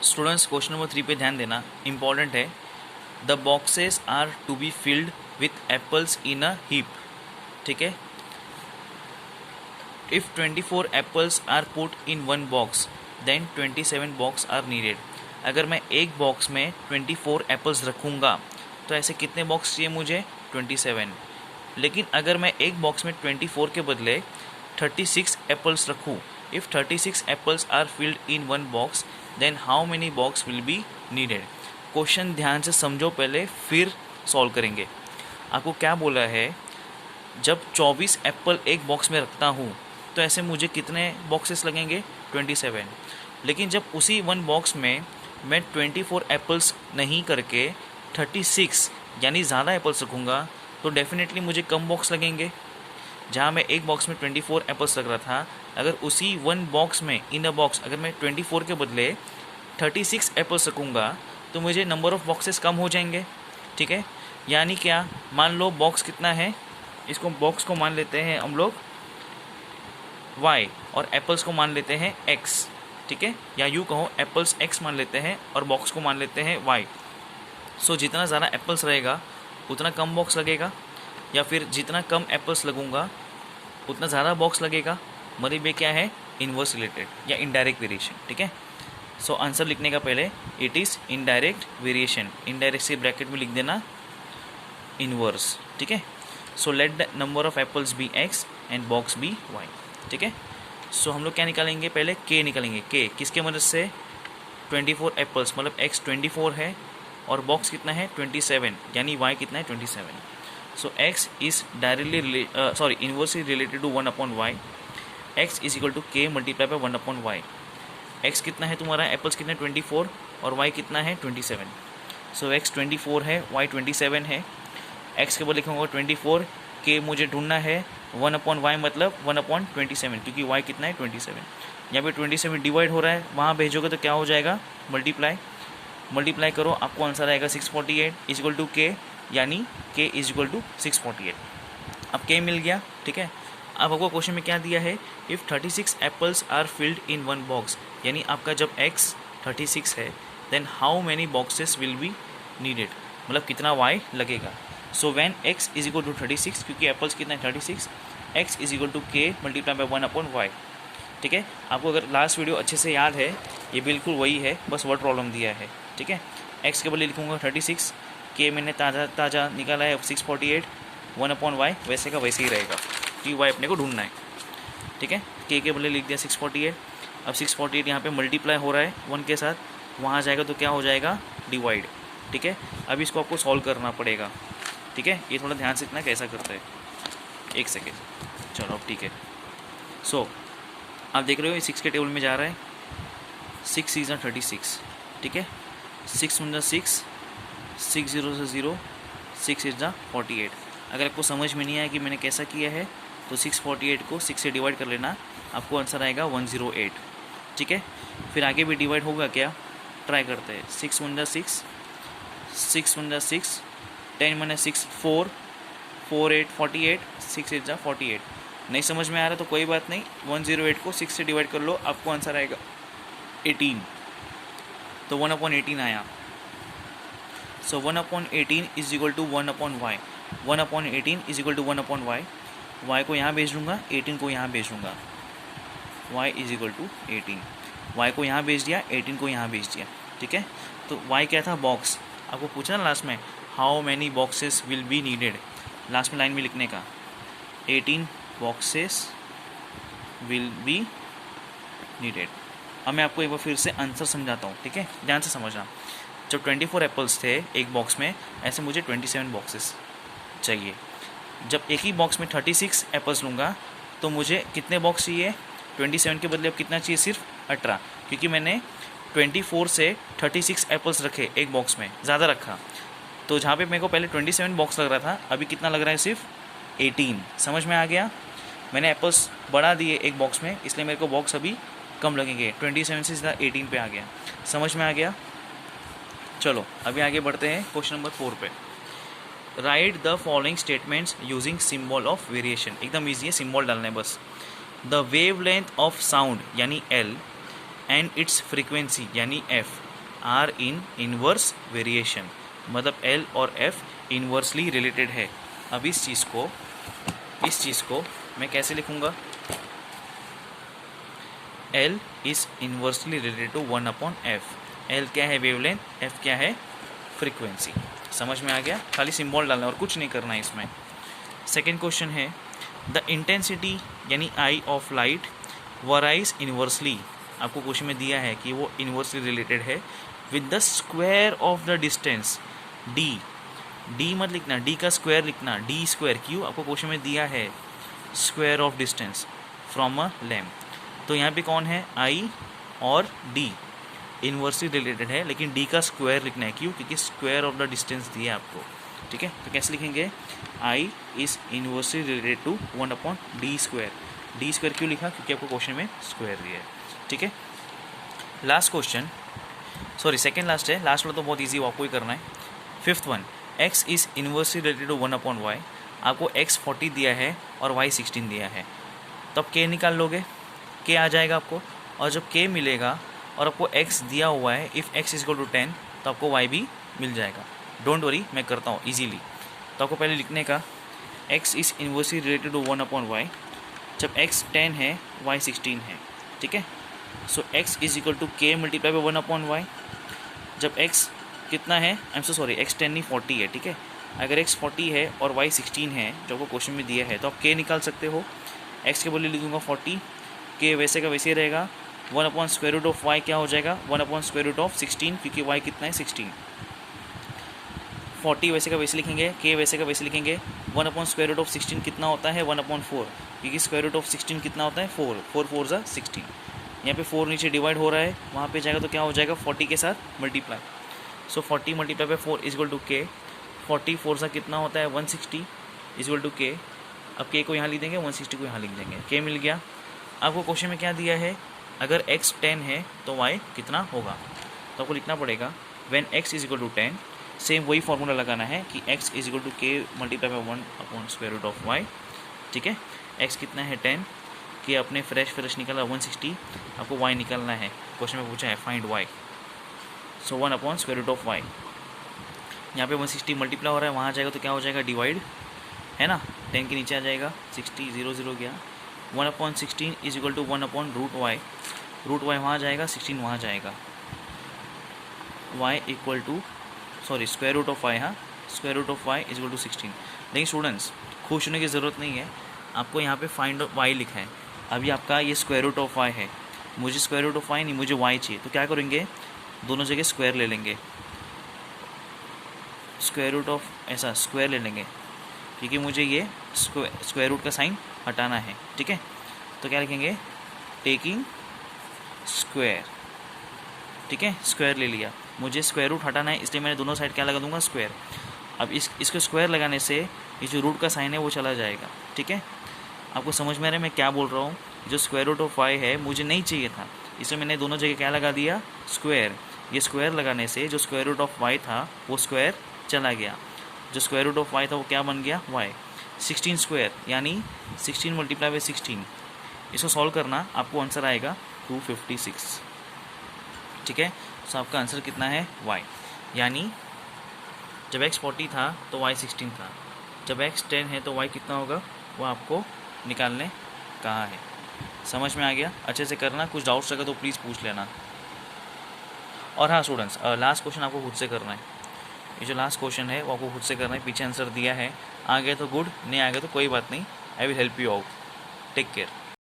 Students question number 3 पे ध्यान देना, इंपॉर्टेंट है। The boxes are to be filled with apples in a heap. ठीक है, if 24 apples are put in one box then 27 box are needed. अगर मैं एक बॉक्स में 24 एप्पल्स रखूँगा तो ऐसे कितने बॉक्स चाहिए मुझे? 27। लेकिन अगर मैं एक बॉक्स में 24 के बदले 36 एप्पल्स रखूँ, if 36 apples are filled in one box then how many box will be needed. Question ध्यान से समझो पहले, फिर सॉल्व करेंगे। आपको क्या बोला है, जब 24 एप्पल एक बॉक्स में रखता हूँ तो ऐसे मुझे कितने बॉक्सेस लगेंगे? 27। लेकिन जब उसी वन बॉक्स में मैं 24 एप्पल्स नहीं करके 36 यानी ज़्यादा एप्पल्स रखूँगा तो डेफिनेटली मुझे कम बॉक्स लगेंगे। जहाँ मैं एक बॉक्स में 24 एप्पल्स रख रहा था, अगर उसी वन बॉक्स में इन अ बॉक्स अगर मैं 24 के बदले 36 एप्पल्स रखूँगा तो मुझे नंबर ऑफ़ बॉक्सेस कम हो जाएंगे। ठीक है, यानी क्या, मान लो बॉक्स कितना है, इसको बॉक्स को मान लेते हैं हम लोग y और एप्पल्स को मान लेते हैं x। ठीक है, या यूँ कहो एप्पल्स x मान लेते हैं और बॉक्स को मान लेते हैं y। सो जितना ज़्यादा एप्पल्स रहेगा उतना कम बॉक्स लगेगा, या फिर जितना कम एप्पल्स लगूंगा उतना ज़्यादा बॉक्स लगेगा। मतलब ये क्या है? इन्वर्स रिलेटेड या इनडायरेक्ट वेरिएशन। ठीक है, सो आंसर लिखने का पहले it is indirect variation. Indirect से ब्रैकेट में लिख देना इनवर्स। ठीक है, so let the number of apples be x and box be y। ठीक है, सो हम लोग क्या निकालेंगे, पहले k निकालेंगे। k किसके मदद से? 24 एप्पल्स, मतलब x 24 है और बॉक्स कितना है? 27, यानी y कितना है? 27। So x is directly inversely related to 1/y। x is equal to k multiply by 1/y। x कितना है तुम्हारा? एप्पल्स कितने? 24 और y कितना है? 27। सो x 24 है, y 27 है। x के बाद लिखूँगा 24, k मुझे ढूंढना है 1/y मतलब 1/27, क्योंकि y कितना है? 27। यहाँ पे 27 डिवाइड हो रहा है, वहाँ भेजोगे तो क्या हो जाएगा? मल्टीप्लाई करो, आपको आंसर आएगा 648 इज इक्वल टू k, यानी k इज इक्वल टू 648। अब k मिल गया। ठीक है, अब आपको क्वेश्चन में क्या दिया है, if 36 apples are filled in one box, यानी आपका जब x 36 है then how many boxes will be needed, मतलब कितना y लगेगा। So when x is equal to 36, क्योंकि एप्पल्स कितना है? 36, x is equal to k multiply by 1/y। ठीक है, आपको अगर लास्ट वीडियो अच्छे से याद है, ये बिल्कुल वही है, बस वर्ड प्रॉब्लम दिया है। ठीक है, x के बदले लिखूँगा 36, k मैंने ताज़ा निकाला है 648, 1/y वैसे का वैसे ही रहेगा, कि y अपने को ढूंढना है। ठीक है, k के बदले लिख दिया 648। अब 648 यहाँ पे मल्टीप्लाई हो रहा है 1 के साथ, वहाँ जाएगा तो क्या हो जाएगा? डिवाइड। ठीक है, अब इसको आपको सॉल्व करना पड़ेगा। ठीक है, ये थोड़ा ध्यान से इतना कैसा करता है, एक सेकेंड। चलो अब ठीक है। सो आप देख रहे हो ये 6 के टेबल में जा रहा है, 6 6 36। ठीक है, 6 1 6, 6 0 से 0, 6 8 48। अगर आपको समझ में नहीं आया कि मैंने कैसा किया है तो 648 को 6 से डिवाइड कर लेना, आपको आंसर आएगा 108। ठीक है, फिर आगे भी डिवाइड होगा क्या, ट्राई करते हैं। 6 1 6, 6 1 6, 10 1 6 4, 4 8 48, 6 8 48। नहीं समझ में आ रहा तो कोई बात नहीं, 108 को 6 से डिवाइड कर लो, आपको आंसर आएगा 18। तो 1/18 आया। So 1/18 is equal to 1/y। 1/18 is equal to 1/y। y को यहाँ भेज दूँगा, 18 को यहाँ भेज दूँगा। y is equal to 18। y को यहाँ भेज दिया, 18 को यहाँ भेज दिया। ठीक है, तो y क्या था? बॉक्स। आपको पूछना ना लास्ट में, how many boxes will be needed, last में लाइन में लिखने का 18 बॉक्सेस विल बी नीडेड। अब मैं आपको एक बार फिर से आंसर समझाता हूँ। ठीक है, ध्यान से समझना। जब 24 एप्पल्स थे एक बॉक्स में, ऐसे मुझे 27 बॉक्सेस चाहिए। जब एक ही बॉक्स में 36 एप्पल्स लूँगा तो मुझे कितने बॉक्स चाहिए? 27 के बदले अब कितना चाहिए? सिर्फ 18, क्योंकि मैंने 24 से 36 एप्पल्स रखे एक बॉक्स में, ज़्यादा रखा। तो जहाँ पे मेरे को पहले 27 बॉक्स लग रहा था, अभी कितना लग रहा है? सिर्फ 18। समझ में आ गया? मैंने एप्पल्स बढ़ा दिए एक बॉक्स में, इसलिए मेरे को बॉक्स अभी कम लगेंगे, 27 से सीधा 18 पे आ गया। समझ में आ गया? चलो अभी आगे बढ़ते हैं क्वेश्चन नंबर 4 पे। Write the following statements using symbol of variation. एकदम ईजी है, सिंबल डालना है बस। The wave length of sound यानी L एंड इट्स फ्रीक्वेंसी यानी F are in inverse variation, मतलब एल और एफ इनवर्सली रिलेटेड है। अब इस चीज़ को मैं कैसे लिखूँगा? L is inversely related to 1/f। L क्या है? वेवलेंथ, F क्या है? फ्रीक्वेंसी। समझ में आ गया? खाली सिंबल डालना और कुछ नहीं करना है इसमें। सेकेंड क्वेश्चन है द इंटेंसिटी यानी आई ऑफ लाइट वराइज इनवर्सली। आपको क्वेश्चन में दिया है कि वो इनवर्सली रिलेटेड है with the square of the distance d। d मत लिखना, d का स्क्वायर लिखना, d स्क्वायर। क्यों? आपको क्वेश्चन में दिया है square of distance from a lamp. तो यहाँ पे कौन है? I और D इनवर्सली रिलेटेड है, लेकिन D का स्क्वायर लिखना है। क्यों? क्योंकि स्क्वायर ऑफ द डिस्टेंस दिया है आपको। ठीक है, तो कैसे लिखेंगे? I is inversely related to 1/d square. D square क्यों लिखा? क्योंकि आपको क्वेश्चन में स्क्वायर दिया है। ठीक है, last question, sorry second last है, लास्ट वाला तो बहुत ईजी, आपको ही करना है। Fifth one, x is inversely related to 1/y। आपको x 40 दिया है और y 16 दिया है, तो अब k निकाल लोगे, k आ जाएगा आपको। और जब k मिलेगा और आपको x दिया हुआ है, if x is equal to 10, तो आपको y भी मिल जाएगा। डोंट वरी, मैं करता हूँ इजीली। तो आपको पहले लिखने का x is inversely related to 1/y। जब x 10 है, y 16 है। ठीक है, so x is equal to k multiply by 1/y। जब x कितना है, I am so sorry, x 10 नहीं 40 है। ठीक है, अगर x 40 है और y 16 है जो आपको क्वेश्चन में दिया है, तो आप k निकाल सकते हो। x के बदले लिखूँगा 40, k वैसे का वैसे रहेगा। 1/√y क्या हो जाएगा? 1/16, क्योंकि y कितना है? 16। 40 वैसे का वैसे लिखेंगे, k वैसे का वैसे लिखेंगे। 1/16 कितना होता है? 1/4, क्योंकि √16 कितना होता है? 4। 4 4 ज़ा 16। यहाँ पे 4 नीचे डिवाइड हो रहा है, वहाँ पे जाएगा तो क्या हो जाएगा? 40 के साथ multiply. So 40 multiply by 4 is equal to k। 40 4 सा कितना होता है? 160 इज इक्वल टू k। अब k को यहाँ लिख देंगे, 160 को यहाँ लिख देंगे, k मिल गया। आपको क्वेश्चन में क्या दिया है? अगर x 10 है तो y कितना होगा? तो आपको लिखना पड़ेगा when x is equal to 10, same वही फॉर्मूला लगाना है कि x is equal to k multiply by 1/√y। ठीक है, x कितना है? 10, k अपने फ्रेश निकाला 160, आपको y निकालना है। क्वेश्चन में पूछा है फाइंड y, सो 1/√y। यहाँ पे 160 मल्टीप्लाई हो रहा है, वहाँ जाएगा तो क्या हो जाएगा? डिवाइड, है ना, 10 के नीचे आ जाएगा, 60 0 0 गया। 1/16 is equal to 1/√y। √y वहाँ जाएगा, 16 वहाँ जाएगा। y equal to, sorry square root of y, हाँ, square root of y is equal to 16। लेकिन स्टूडेंट्स खुश होने की ज़रूरत नहीं है, आपको यहाँ पे फाइंड y लिखा है। अभी आपका ये स्क्वायर रूट ऑफ y है, मुझे स्क्वायर रूट ऑफ y नहीं, मुझे y चाहिए। तो क्या करेंगे? दोनों जगह स्क्वायर ले लेंगे, स्क्वायर रूट ऑफ ऐसा स्क्वायर ले लेंगे, क्योंकि मुझे ये स्क्वायर रूट का साइन हटाना है। ठीक है, तो क्या लिखेंगे? Taking square. ठीक है, स्क्वायर ले लिया, मुझे स्क्वायर रूट हटाना है, इसलिए मैंने दोनों साइड क्या लगा दूंगा? स्क्वायर। अब इसको स्क्वायर लगाने से ये जो रूट का साइन है वो चला जाएगा। ठीक है, आपको समझ में आ रहा है मैं क्या बोल रहा हूँ? जो स्क्वायर रूट ऑफ y है मुझे नहीं चाहिए था, इसलिए मैंने दोनों जगह क्या लगा दिया? स्क्वायर। ये स्क्वायर लगाने से जो स्क्वायर रूट ऑफ y था वो स्क्वायर चला गया, जो स्क्वायर रूट ऑफ y था वो क्या बन गया? y। 16 स्क्वायर यानी 16 मल्टीप्लाई बाई 16, इसको सॉल्व करना, आपको आंसर आएगा 256। ठीक है, तो आपका आंसर कितना है? y। यानी जब x 40 था तो y 16 था, जब x 10 है तो y कितना होगा? वो आपको निकालने कहा है। समझ में आ गया? अच्छे से करना, कुछ डाउट्स लगे तो प्लीज़ पूछ लेना। और हाँ स्टूडेंट्स, लास्ट क्वेश्चन आपको खुद से करना है। ये जो लास्ट क्वेश्चन है वो आपको खुद से करना है, पीछे आंसर दिया है, आ गया तो गुड, नहीं आ गया तो कोई बात नहीं, I will help you out. Take care.